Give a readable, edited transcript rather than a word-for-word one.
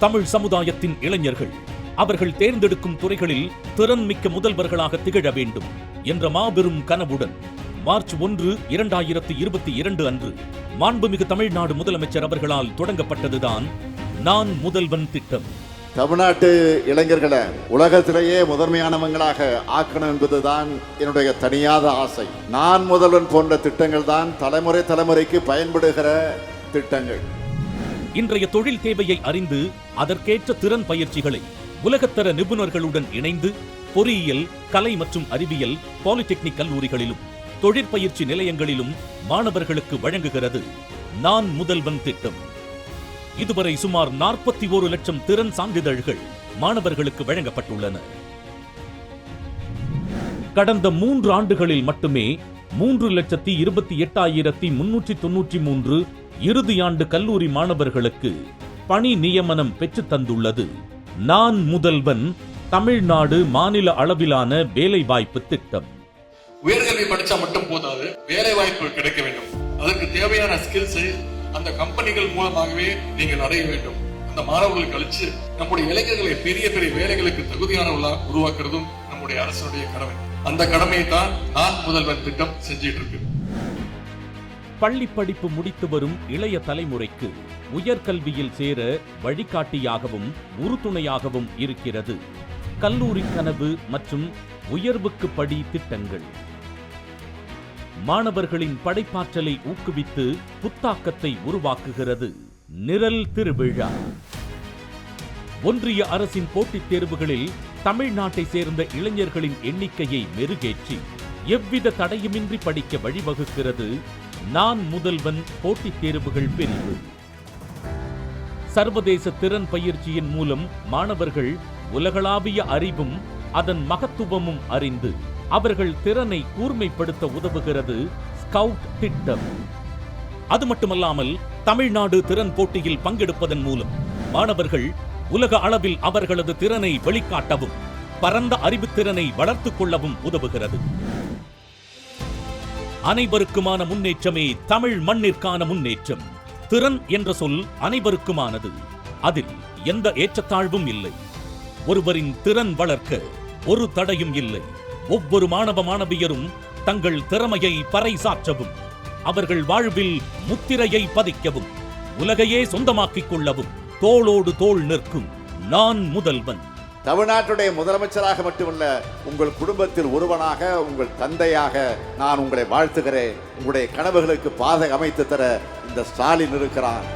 தமிழ் சமுதாயத்தின் இளைஞர்கள் அவர்கள் தேர்ந்தெடுக்கும் துறைகளில் திறன்மிக்க முதல்வர்களாக திகழ வேண்டும் என்ற மாபெரும் கனவுடன் மார்ச் 1, 2022 அன்று மாண்புமிகு தமிழ்நாடு முதலமைச்சர் அவர்களால் தொடங்கப்பட்டதுதான் நான் முதல்வன் திட்டம். தமிழ்நாட்டு இளைஞர்களை உலகத்திலேயே முதன்மையானவங்களாக ஆக்கணும் என்பதுதான் என்னுடைய தனியாத ஆசை. நான் முதல்வன் போன்ற திட்டங்கள் தான் தலைமுறைக்கு பயன்படுகிற திட்டங்கள். இன்றைய தொழில் தேவையை அறிந்து அதற்கேற்ற திறன் பயிற்சிகளை உலகத்தர நிபுணர்களுடன் இணைந்து பொறியியல், கலை மற்றும் அறிவியல், பாலிடெக்னிக் கல்லூரிகளிலும் தொழிற்பயிற்சி நிலையங்களிலும் மாணவர்களுக்கு வழங்குகிறது நான் முதல்வன் திட்டம். இதுவரை சுமார் 41 லட்சம் திறன் சான்றிதழ்கள் மாணவர்களுக்கு வழங்கப்பட்டுள்ளன. கடந்த 3 ஆண்டுகளில் மட்டுமே 3,28,393 இறுதியாண்டு கல்லூரி மாணவர்களுக்கு பணி நியமனம் பெற்றுத் தந்துள்ளது நான் முதல்வன் தமிழ்நாடு மாநில அளவிலான வேலைவாய்ப்பு திட்டம். உயர்கல்வி படிச்சா மட்டும் போதாது, வேலை வாய்ப்பு கிடைக்க வேண்டும். அதற்கு தேவையான ஸ்கில்ஸ் அந்த கம்பெனிகள் மூலமாகவே நீங்கள் அடைய வேண்டும். அந்த மாணவர்களுக்கு அளிச்சு நம்முடைய இளைஞர்களை பெரிய பெரிய வேலைகளுக்கு தகுதியானவர்களா உருவாக்குறதும் நம்முடைய அரசுடைய கடமை. அந்த கடமையை தான் நான் முதல்வன் திட்டம் செஞ்சிட்டு இருக்கு. பள்ளி படிப்பு முடித்து வரும் இளைய தலைமுறைக்கு உயர்கல்வியில் சேர வழிகாட்டியாகவும் உறுதுணையாகவும் இருக்கிறது கல்லூரி கனவு மற்றும் உயர்வுக்கு படி திட்டங்கள். மாணவர்களின் படைப்பாற்றலை ஊக்குவித்து புத்தாக்கத்தை உருவாக்குகிறது நிரல் திருவிழா. ஒன்றிய அரசின் போட்டித் தேர்வுகளில் தமிழ்நாட்டை சேர்ந்த இளைஞர்களின் எண்ணிக்கையை மெருகேற்றி எவ்வித தடையுமின்றி படிக்க வழிவகுக்கிறது நான் முதல்வன் போட்டித் தேர்வுகள் பிரிவு. சர்வதேச திறன் பயிற்சியின் மூலம் மாணவர்கள் உலகளாவிய அறிவும் அதன் மகத்துவமும் அறிந்து அவர்கள் திறனை கூர்மைப்படுத்த உதவுகிறது ஸ்கவுட் திட்டம். அது மட்டுமல்லாமல் தமிழ்நாடு திறன் போட்டியில் பங்கெடுப்பதன் மூலம் மாணவர்கள் உலக அளவில் அவர்களது திறனை வெளிக்காட்டவும் பரந்த அறிவுத்திறனை வளர்த்துக் கொள்ளவும் உதவுகிறது. அனைவருக்குமான முன்னேற்றமே தமிழ் மண்ணிற்கான முன்னேற்றம். திறன் என்ற சொல் அனைவருக்குமானது. அதில் எந்த ஏற்றத்தாழ்வும் இல்லை. ஒருவரின் திறன் வளர்க்க ஒரு தடையும் இல்லை. ஒவ்வொரு மாணவ மாணவியரும் தங்கள் திறமையை பறைசாற்றவும், அவர்கள் வாழ்வில் முத்திரையை பதிக்கவும், உலகையே சொந்தமாக்கிக் கொள்ளவும் தோளோடு தோள் நிற்கும் நான் முதல்வன். தமிழ்நாட்டுடைய முதலமைச்சராக மட்டுமல்ல, உங்கள் குடும்பத்தில் ஒருவனாக, உங்கள் தந்தையாக நான் உங்களை வாழ்த்துகிறேன். உங்களுடைய கனவுகளுக்கு பாதை அமைத்து தர இந்த ஸ்டாலின் இருக்கிறான்.